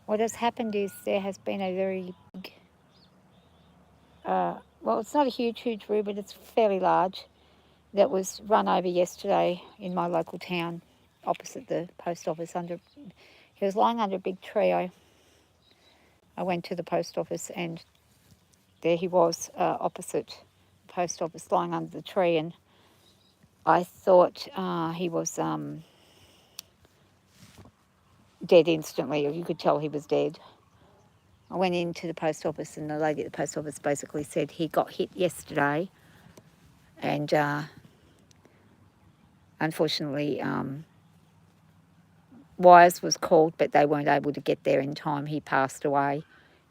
what has happened is there has been a very big, well, it's not a huge roo, but it's fairly large, that was run over yesterday in my local town opposite the post office. He was lying under a big tree. I went to the post office and there he was opposite the post office lying under the tree, and I thought he was dead instantly, or you could tell he was dead. I went into the post office and the lady at the post office basically said he got hit yesterday and unfortunately wires was called, but they weren't able to get there in time. He passed away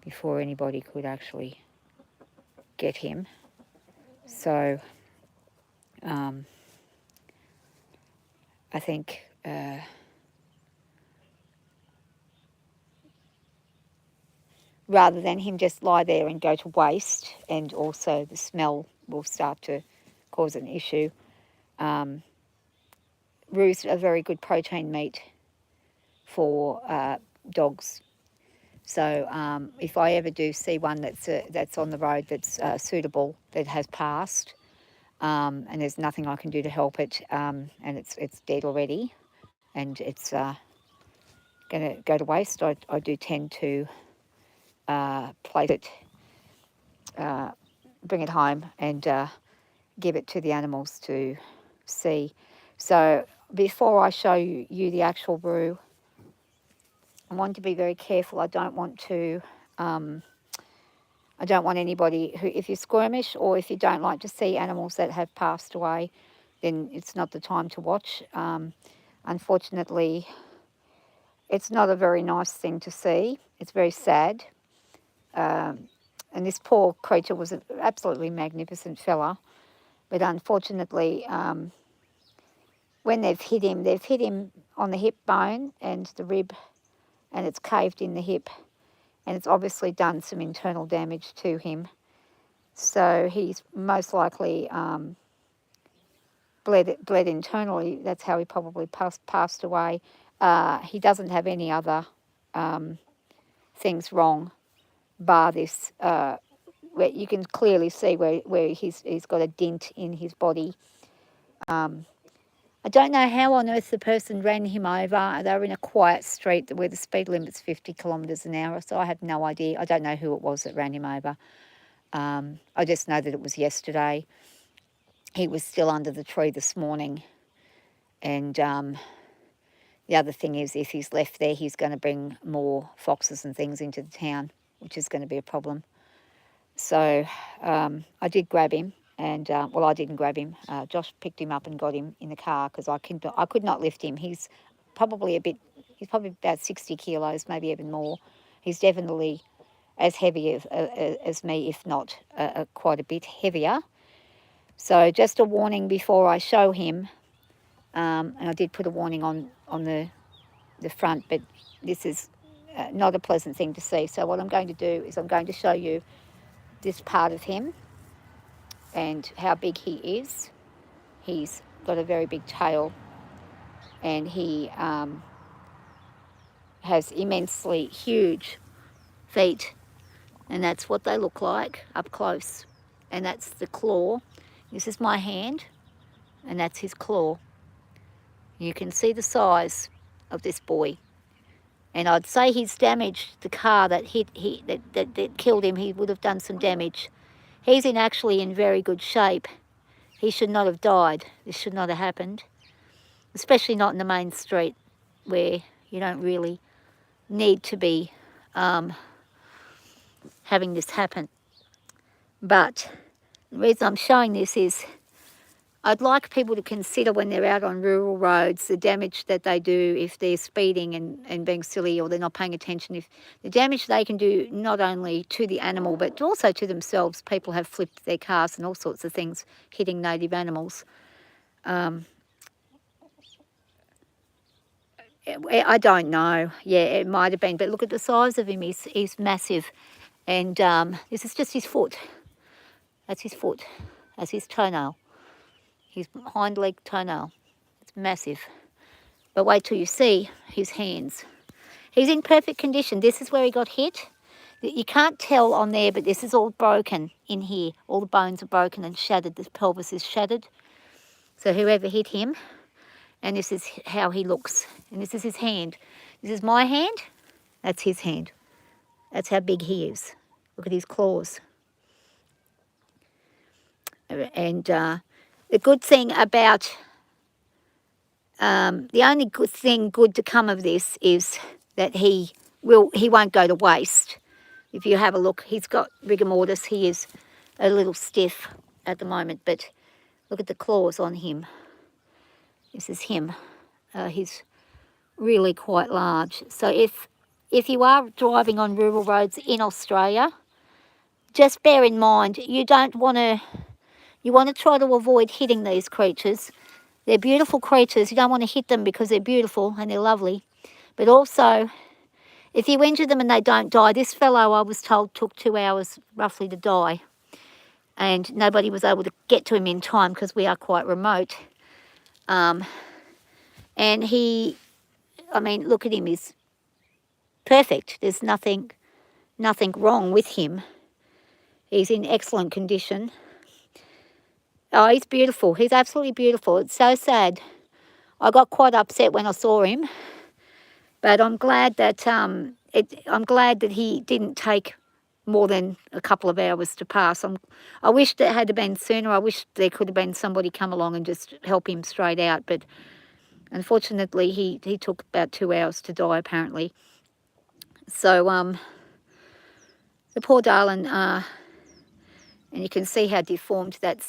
before anybody could actually get him. So I think rather than him just lie there and go to waste, and also the smell will start to cause an issue. Roos are very good protein meat for dogs. So if I ever do see one that's on the road that's suitable, that has passed, and there's nothing I can do to help it, and it's dead already, and it's going to go to waste, I do tend to place it, bring it home, and give it to the animals to see. So before I show you the actual brew, I want to be very careful. I don't want anybody who, if you're squirmish or if you don't like to see animals that have passed away, then it's not the time to watch. Unfortunately, it's not a very nice thing to see. It's very sad. And this poor creature was an absolutely magnificent fella. But unfortunately, when they've hit him on the hip bone and the rib, and it's caved in the hip, and it's obviously done some internal damage to him. So he's most likely bled internally. That's how he probably passed away. He doesn't have any other things wrong, bar this. Where you can clearly see where he's got a dent in his body. I don't know how on earth the person ran him over. They were in a quiet street where the speed limit's 50 kilometres an hour, so I have no idea. I don't know who it was that ran him over. I just know that it was yesterday. He was still under the tree this morning. And the other thing is, if he's left there, he's going to bring more foxes and things into the town, which is going to be a problem. So I did grab him. And, I didn't grab him. Josh picked him up and got him in the car because I could not lift him. He's probably about 60 kilos, maybe even more. He's definitely as heavy as me, if not quite a bit heavier. So just a warning before I show him, and I did put a warning on the front, but this is not a pleasant thing to see. So what I'm going to do is I'm going to show you this part of him and how big he is. He's got a very big tail, and he has immensely huge feet, and that's what they look like up close. And that's the claw. This is my hand, and that's his claw. You can see the size of this boy. And I'd say he's damaged the car that that killed him. He would have done some damage. He's actually in very good shape. He should not have died. This should not have happened, especially not in the main street where you don't really need to be having this happen. But the reason I'm showing this is I'd like people to consider when they're out on rural roads the damage that they do if they're speeding and being silly, or they're not paying attention. If the damage they can do not only to the animal but also to themselves. People have flipped their cars and all sorts of things, hitting native animals. I don't know. Yeah, it might have been. But look at the size of him. He's massive. And this is just his foot. That's his foot. That's his toenail. His hind leg toenail. It's massive. But wait till you see his hands. He's in perfect condition. This is where he got hit. You can't tell on there, but this is all broken in here. All the bones are broken and shattered. The pelvis is shattered. So whoever hit him, and this is how he looks. And this is his hand. This is my hand. That's his hand. That's how big he is. Look at his claws. And the good thing about, the only good thing good to come of this is that he won't go to waste. If you have a look, he's got rigor mortis. He is a little stiff at the moment, but look at the claws on him. This is him. He's really quite large. So if you are driving on rural roads in Australia, just bear in mind you want to try to avoid hitting these creatures. They're beautiful creatures. You don't want to hit them because they're beautiful and they're lovely. But also, if you injure them and they don't die, this fellow, I was told, took 2 hours roughly to die. And nobody was able to get to him in time because we are quite remote. And he, I mean, look at him, he's perfect. There's nothing wrong with him. He's in excellent condition. Oh, he's beautiful. He's absolutely beautiful. It's so sad. I got quite upset when I saw him, but I'm glad that he didn't take more than a couple of hours to pass. I wish that had been sooner. I wish there could have been somebody come along and just help him straight out, but unfortunately he took about 2 hours to die apparently. So the poor darling, and you can see how deformed that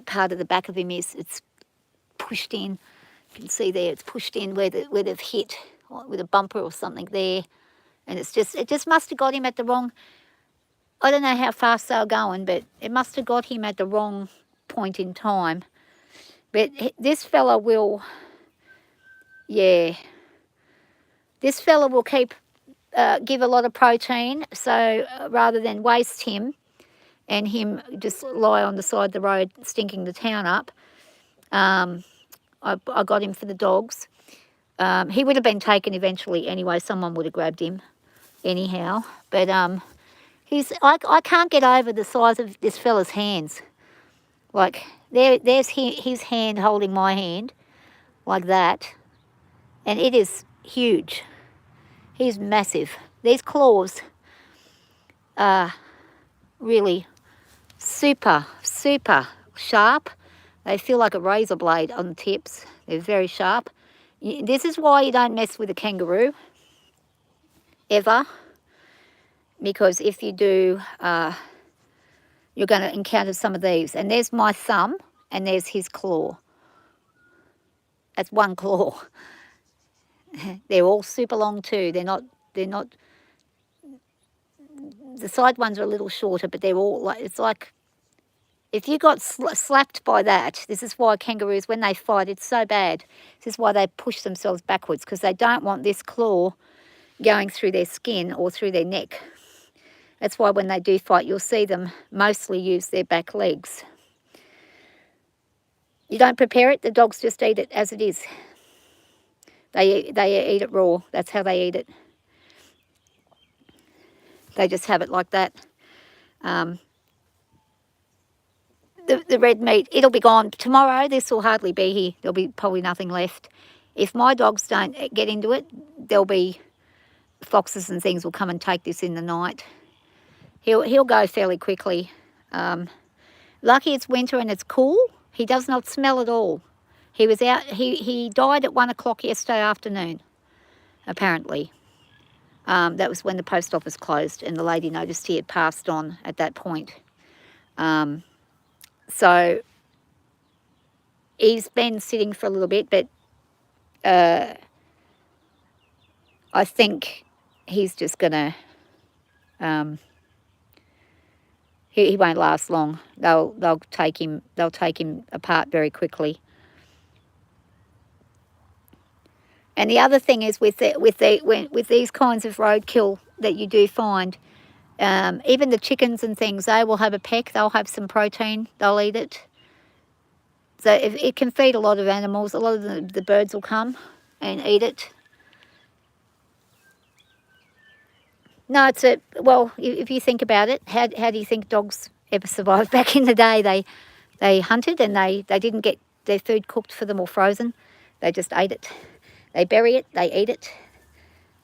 part of the back of him is. It's pushed in. You can see there it's pushed in where they've hit with a bumper or something there, and it just must have got him at the wrong. I don't know how fast they were going, but it must have got him at the wrong point in time. But this fella will, this fella will give a lot of protein. So rather than waste him and him just lie on the side of the road stinking the town up, I got him for the dogs. He would have been taken eventually anyway. Someone would have grabbed him anyhow. But I can't get over the size of this fella's hands. Like, there's his hand holding my hand, like that. And it is huge. He's massive. These claws are really super, super sharp. They feel like a razor blade on the tips. They're very sharp. This is why you don't mess with a kangaroo, ever. Because if you do, you're going to encounter some of these. And there's my thumb, and there's his claw. That's one claw. They're all super long too. They're not. The side ones are a little shorter, but they're all like, it's like, if you got slapped by that, this is why kangaroos, when they fight, it's so bad. This is why they push themselves backwards, because they don't want this claw going through their skin or through their neck. That's why when they do fight, you'll see them mostly use their back legs. You don't prepare it, the dogs just eat it as it is. They eat it raw. That's how they eat it. They just have it like that. The red meat, it'll be gone. Tomorrow, this will hardly be here. There'll be probably nothing left. If my dogs don't get into it, there'll be foxes and things will come and take this in the night. He'll go fairly quickly. Lucky it's winter and it's cool. He does not smell at all. He was out. He died at 1 o'clock yesterday afternoon, apparently. That was when the post office closed, and the lady noticed he had passed on at that point. So he's been sitting for a little bit, but I think he's just gonna. He won't last long. They'll take him apart very quickly. And the other thing is with these kinds of roadkill that you do find, even the chickens and things, they will have a peck. They'll have some protein. They'll eat it. So it can feed a lot of animals. A lot of the birds will come and eat it. No, it's a, well, if you think about it, how do you think dogs ever survived? Back in the day, they hunted and they didn't get their food cooked for them or frozen. They just ate it. They bury it, they eat it.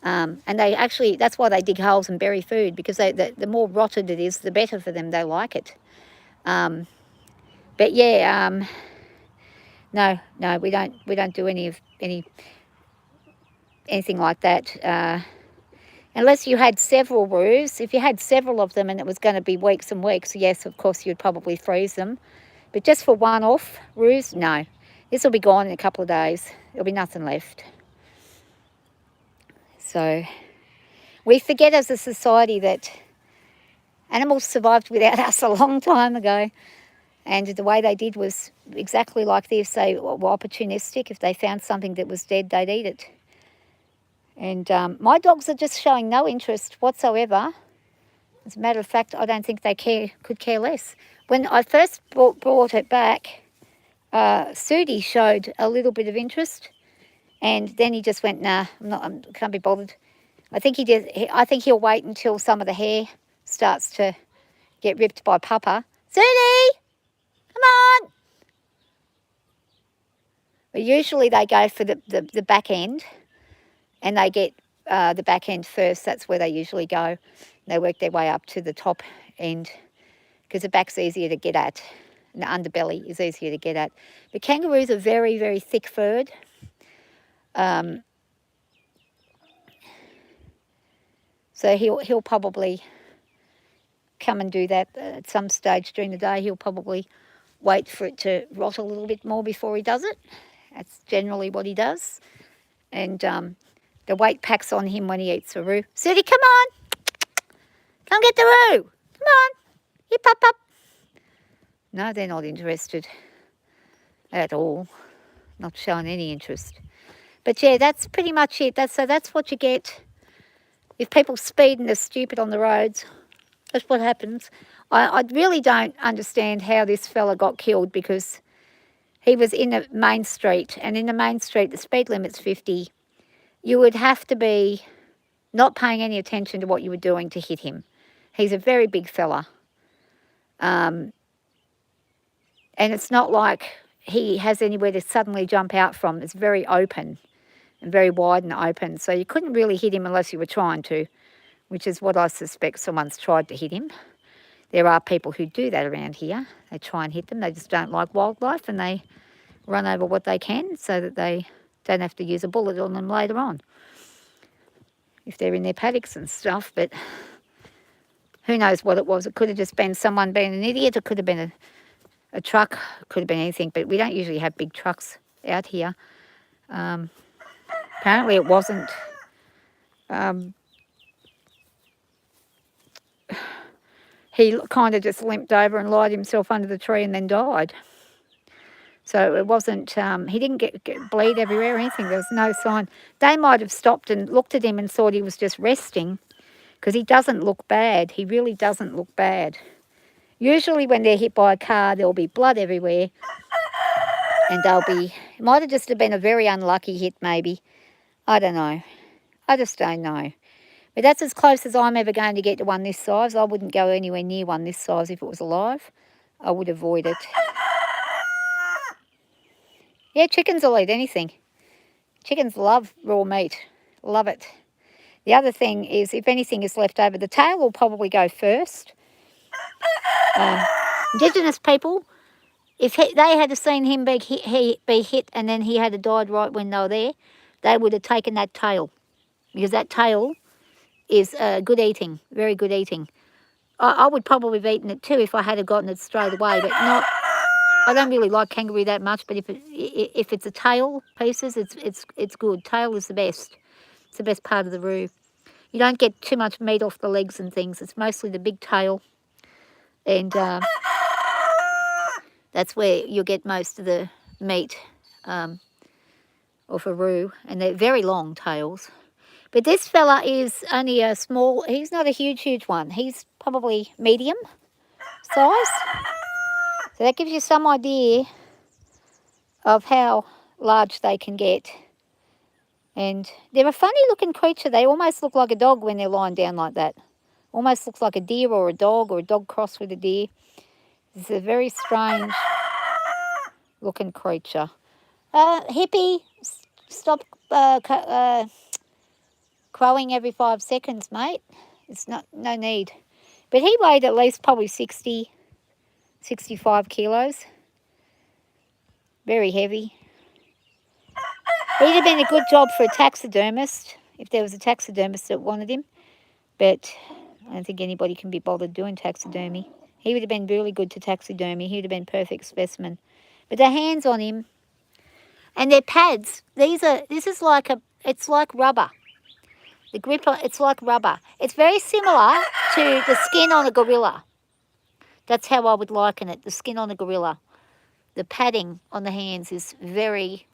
And they actually, that's why they dig holes and bury food, because the more rotted it is, the better for them. They like it. But yeah, no, we don't do anything like that. Unless you had several roos. If you had several of them and it was going to be weeks and weeks, yes, of course, you'd probably freeze them. But just for one-off roos, no. This will be gone in a couple of days. There'll be nothing left. So we forget as a society that animals survived without us a long time ago. And the way they did was exactly like this. They were opportunistic. If they found something that was dead, they'd eat it. And my dogs are just showing no interest whatsoever. As a matter of fact, I don't think they could care less. When I first brought it back, Sudi showed a little bit of interest, and then he just went, nah, I can't be bothered. I think he did. I think he'll wait until some of the hair starts to get ripped by Papa. Sudi, come on! But usually they go for the back end, and they get the back end first. That's where they usually go. They work their way up to the top end because the back's easier to get at and the underbelly is easier to get at. But kangaroos are very, very thick-furred. So he'll probably come and do that at some stage during the day. He'll probably wait for it to rot a little bit more before he does it. That's generally what he does. And the weight packs on him when he eats a roo. Sudi, come on! Come get the roo! Come on! Hip, up, up! No, they're not interested at all. Not showing any interest. But yeah, that's pretty much it. So that's what you get if people speed and they're stupid on the roads. That's what happens. I really don't understand how this fella got killed, because he was in a main street, and in the main street the speed limit's 50. You would have to be not paying any attention to what you were doing to hit him. He's a very big fella. And it's not like he has anywhere to suddenly jump out from. It's very open and very wide and open. So you couldn't really hit him unless you were trying to, which is what I suspect someone's tried to hit him. There are people who do that around here. They try and hit them. They just don't like wildlife, and they run over what they can so that they don't have to use a bullet on them later on if they're in their paddocks and stuff. But who knows what it was. It could have just been someone being an idiot. It could have been a truck. It could have been anything. But we don't usually have big trucks out here. Apparently it wasn't. He kind of just limped over and lied himself under the tree and then died. So it wasn't, he didn't get bleed everywhere or anything. There was no sign. They might have stopped and looked at him and thought he was just resting, because he doesn't look bad. He really doesn't look bad. Usually when they're hit by a car, there'll be blood everywhere. And it might have just been a very unlucky hit maybe. I don't know. I just don't know. But that's as close as I'm ever going to get to one this size. I wouldn't go anywhere near one this size if it was alive. I would avoid it. Yeah, chickens will eat anything. Chickens love raw meat. Love it. The other thing is, if anything is left over, the tail will probably go first. Indigenous people, if they had seen him be hit and then he had died right when they were there, they would have taken that tail, because that tail is good eating, very good eating. I would probably have eaten it too if I had gotten it straight away, but not. I don't really like kangaroo that much, but if it's a tail pieces, it's good. Tail is the best. It's the best part of the roo. You don't get too much meat off the legs and things. It's mostly the big tail, and that's where you'll get most of the meat off a roo, and they're very long tails. But this fella is only a small, he's not a huge one. He's probably medium size. So that gives you some idea of how large they can get. And they're a funny looking creature. They almost look like a dog when they're lying down like that. Almost looks like a deer or a dog crossed with a deer. It's a very strange looking creature. Hippie, stop crowing every 5 seconds, mate. It's no need. But he weighed at least probably 60, 65 kilos. Very heavy. He'd have been a good job for a taxidermist if there was a taxidermist that wanted him. But I don't think anybody can be bothered doing taxidermy. He would have been really good to taxidermy. He would have been perfect specimen. But the hands on him, and their pads. It's like rubber. The grip, it's like rubber. It's very similar to the skin on a gorilla. That's how I would liken it, the skin on a gorilla. The padding on the hands is very,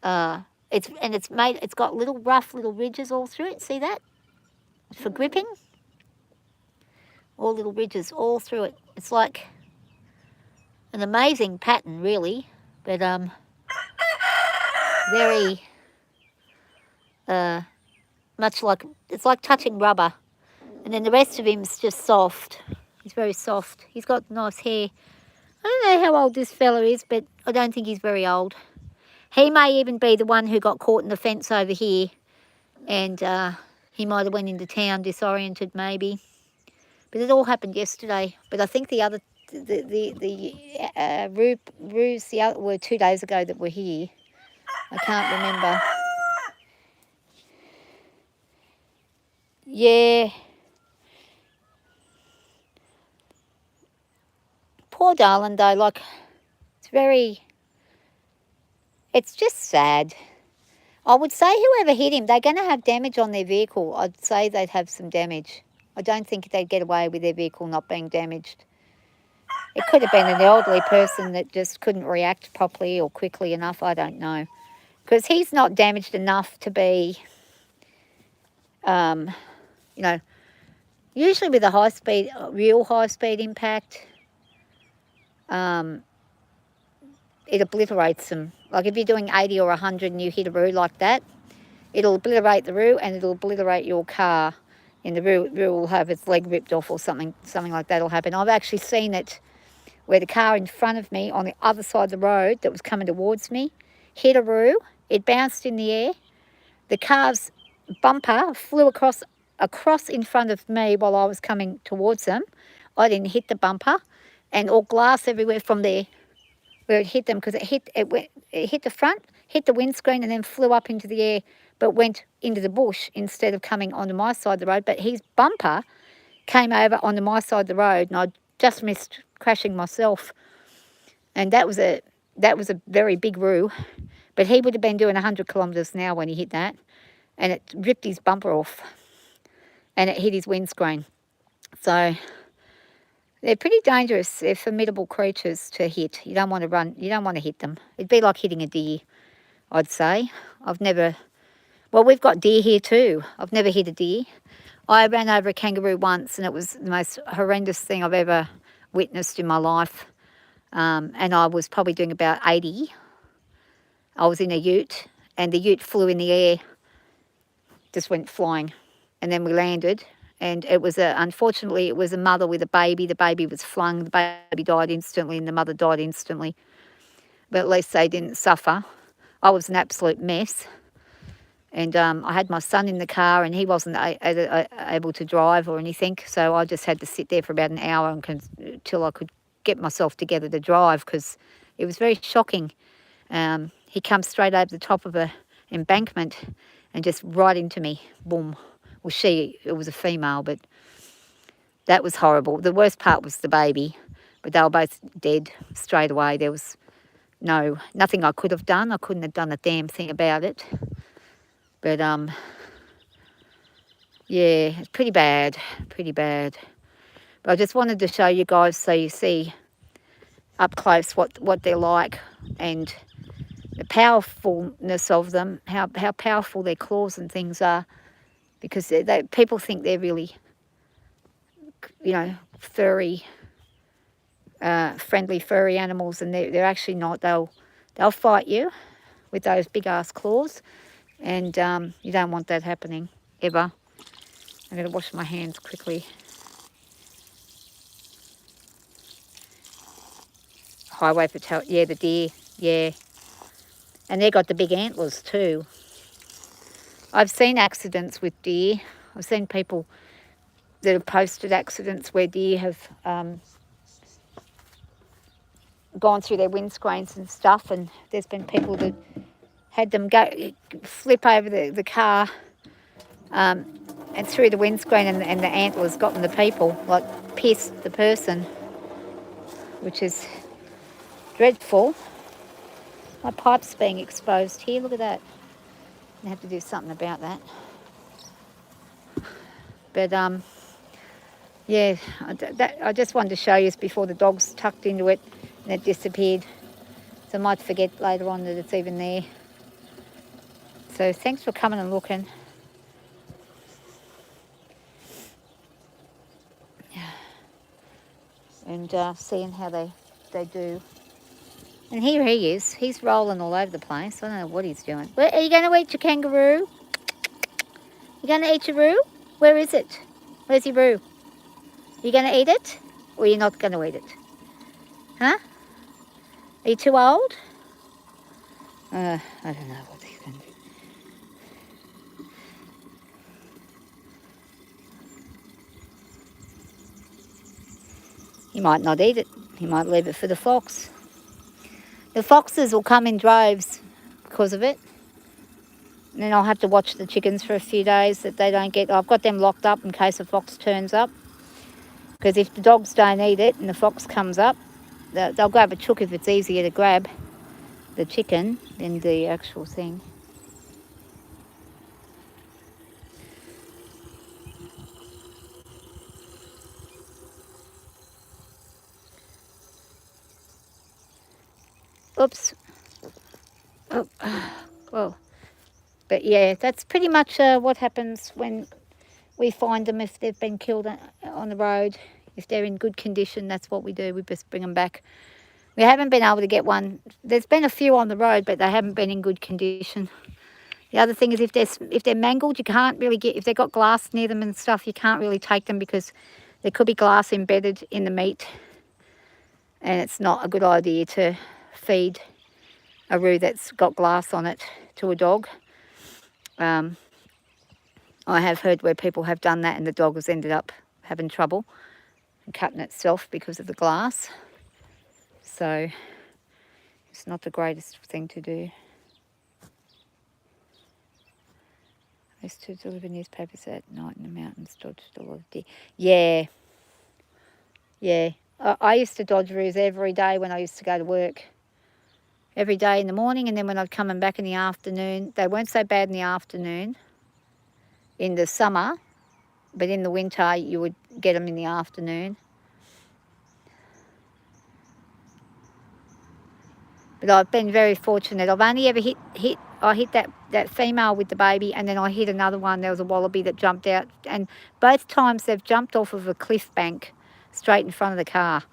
it's got little rough little ridges all through it. See that? For gripping. All little ridges all through it. It's like an amazing pattern, really, but very much like, it's like touching rubber. And then the rest of him's just soft. He's very soft. He's got nice hair. I don't know how old this fella is, but I don't think he's very old. He may even be the one who got caught in the fence over here, and he might have went into town disoriented maybe. But it all happened yesterday. But I think the other, roos the other were 2 days ago that were here. I can't remember. Yeah. Poor darling though, like, it's just sad. I would say whoever hit him, they're going to have damage on their vehicle. I'd say they'd have some damage. I don't think they'd get away with their vehicle not being damaged. It could have been an elderly person that just couldn't react properly or quickly enough. I don't know. Because he's not damaged enough to be, usually with a real high-speed impact, it obliterates them. Like if you're doing 80 or 100 and you hit a roo like that, it'll obliterate the roo and it'll obliterate your car. And the roo will have its leg ripped off or something like that will happen. I've actually seen it where the car in front of me on the other side of the road that was coming towards me hit a roo. It bounced in the air. The car's bumper flew across in front of me while I was coming towards them. I didn't hit the bumper, and all glass everywhere from there where it hit them, because it hit the front, hit the windscreen, and then flew up into the air, but went into the bush instead of coming onto my side of the road. But his bumper came over onto my side of the road, and I just missed crashing myself. And that was a very big roo, but he would have been doing 100 kilometres an hour when he hit that, and it ripped his bumper off, and it hit his windscreen. So they're pretty dangerous. They're formidable creatures to hit. You don't want to hit them. It'd be like hitting a deer, I'd say. We've got deer here too. I've never hit a deer. I ran over a kangaroo once, and it was the most horrendous thing I've ever witnessed in my life. And I was probably doing about 80. I was in a ute, and the ute flew in the air, just went flying. And then we landed, and unfortunately, it was a mother with a baby. The baby was flung. The baby died instantly, and the mother died instantly. But at least they didn't suffer. I was an absolute mess. And I had my son in the car, and he wasn't able to drive or anything. So I just had to sit there for about an hour until I could get myself together to drive, because it was very shocking. He comes straight over the top of an embankment and just right into me. Boom. Well, it was a female, but that was horrible. The worst part was the baby, but they were both dead straight away. There was nothing I could have done. I couldn't have done a damn thing about it. But, yeah, it's pretty bad. But I just wanted to show you guys so you see up close what they're like, and the powerfulness of them, how powerful their claws and things are, because people think they're really, furry, friendly furry animals, and they're actually not. They'll fight you. with those big ass claws, and you don't want that happening ever. I'm going to wash my hands quickly. Highway fatality, yeah, the deer, yeah. And they've got the big antlers too. I've seen accidents with deer. I've seen people that have posted accidents where deer have gone through their windscreens and stuff, and there's been people that had them go flip over the car and through the windscreen, and the antlers gotten the people, like pierced the person, which is dreadful. My pipe's being exposed here, look at that. I have to do something about that. But yeah, I just wanted to show you this before the dog's tucked into it and it disappeared. So I might forget later on that it's even there. So thanks for coming and looking. And seeing how they do. And here he is. He's rolling all over the place. I don't know what he's doing. Where, are you going to eat your kangaroo? You going to eat your roo? Where is it? Where's your roo? You going to eat it? Or you're not going to eat it? Huh? Are you too old? I don't know what he's going to do. He might not eat it. He might leave it for the fox. The foxes will come in droves because of it. And then I'll have to watch the chickens for a few days that they don't get... I've got them locked up in case a fox turns up. Because if the dogs don't eat it and the fox comes up, they'll grab a chook if it's easier to grab the chicken than the actual thing. Oops. Oh, whoa. But yeah, that's pretty much what happens when we find them if they've been killed on the road. If they're in good condition, that's what we do. We just bring them back. We haven't been able to get one. There's been a few on the road, but they haven't been in good condition. The other thing is if they're mangled, you can't really get... If they've got glass near them and stuff, you can't really take them because there could be glass embedded in the meat. And it's not a good idea to feed a roo that's got glass on it to a dog. I have heard where people have done that and the dog has ended up having trouble and cutting itself because of the glass. So it's not the greatest thing to do. I used to deliver newspapers at night in the mountains, dodged a lot of deer. Yeah. Yeah. I used to dodge roos every day when I used to go to work. Every day in the morning, and then when I'd come back in the afternoon. They weren't so bad in the afternoon in the summer, but in the winter you would get them in the afternoon. But I've been very fortunate. I've only ever I hit that female with the baby, and then I hit another one. There was a wallaby that jumped out, and both times they've jumped off of a cliff bank straight in front of the car.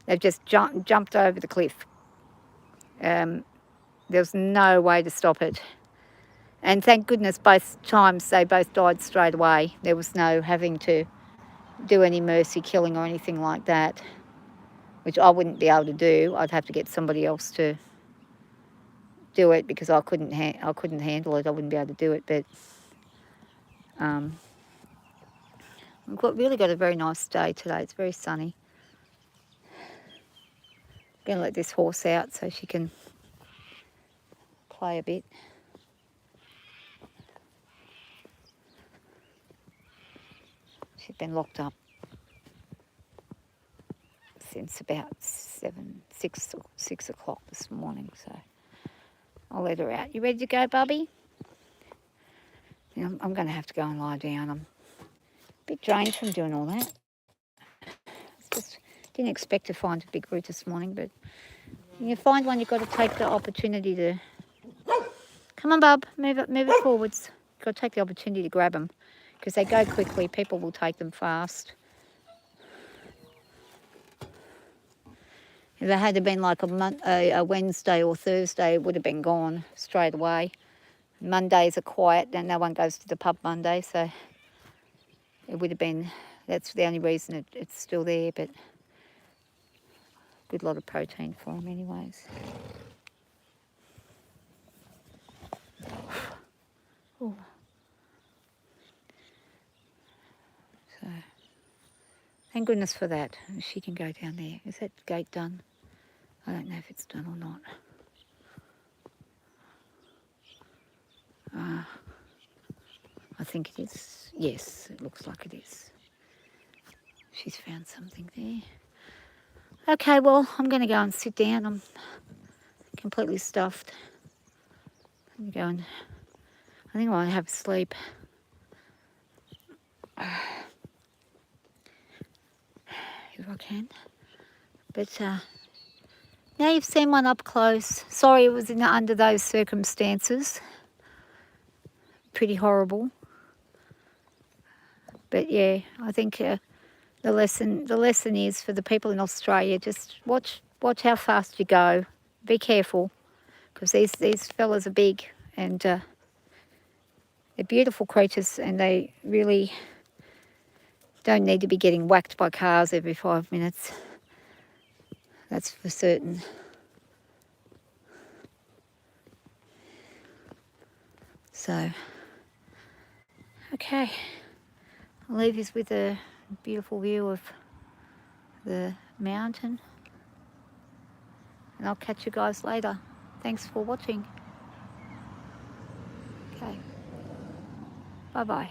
They've just jumped over the cliff. There was no way to stop it. And thank goodness both times they both died straight away. There was no having to do any mercy killing or anything like that, which I wouldn't be able to do. I'd have to get somebody else to do it because I couldn't handle it. I wouldn't be able to do it. But we've really got a very nice day today. It's very sunny. I'm going to let this horse out so she can play a bit. She's been locked up since about 6 o'clock this morning, so I'll let her out. You ready to go, Bubby? I'm going to have to go and lie down. I'm a bit drained from doing all that. Just didn't expect to find a big root this morning, but when you find one, you've got to take the opportunity to... Come on, Bub, move it forwards. You've got to take the opportunity to grab them because they go quickly. People will take them fast. If it had been like a Wednesday or Thursday, it would have been gone straight away. Mondays are quiet and no one goes to the pub Monday, so it would have been, that's the only reason it's still there, but good lot of protein for them anyways. Ooh. So, thank goodness for that. She can go down there. Is that gate done? I don't know if it's done or not. I think it is. Yes, it looks like it is. She's found something there. Okay, well, I'm going to go and sit down. I'm completely stuffed. I'm going. I think I want to have a sleep. If I can. But now you've seen one up close. Sorry it was under those circumstances. Pretty horrible. But yeah, I think the lesson is for the people in Australia, just watch how fast you go. Be careful, because these fellas are big and they're beautiful creatures, and they really don't need to be getting whacked by cars every 5 minutes. That's for certain. So, okay, I'll leave you with a beautiful view of the mountain, and I'll catch you guys later. Thanks for watching. Okay, bye-bye.